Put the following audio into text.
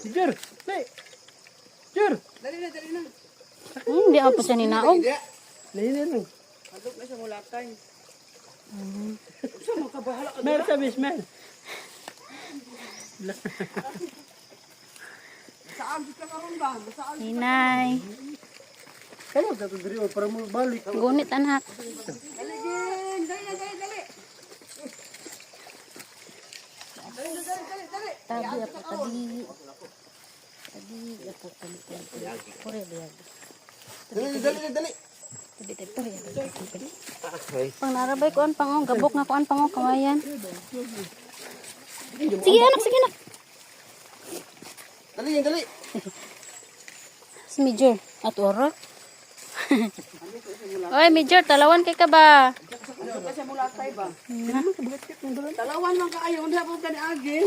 Jur, dali. Jur. Dali na. Hindi ako pa siya ninaog. Dali na. Hadlok na sa mulatay. Sa mga kabahala ka. Smell sabi, smell. Saan ka karon ba? Saan? Hinay. Kaya ka ito diri, para mo balik. Gunit anak. Dali, Gin. Dali. Dali. Tabi ako, tabi. Tabi ako, tabi. Puri, biyag. Dali. Tabi. Pang narabay ko an pangong, gabok nga ko an pangong, kawayan. Sige anak, sige anak. Dali. Si Major, at oro. Oy, Major, talawan kay ka ba? Hadlok ka sa mulatay ba? Talawan man ka ayo. Hindi pa ka ni Agil.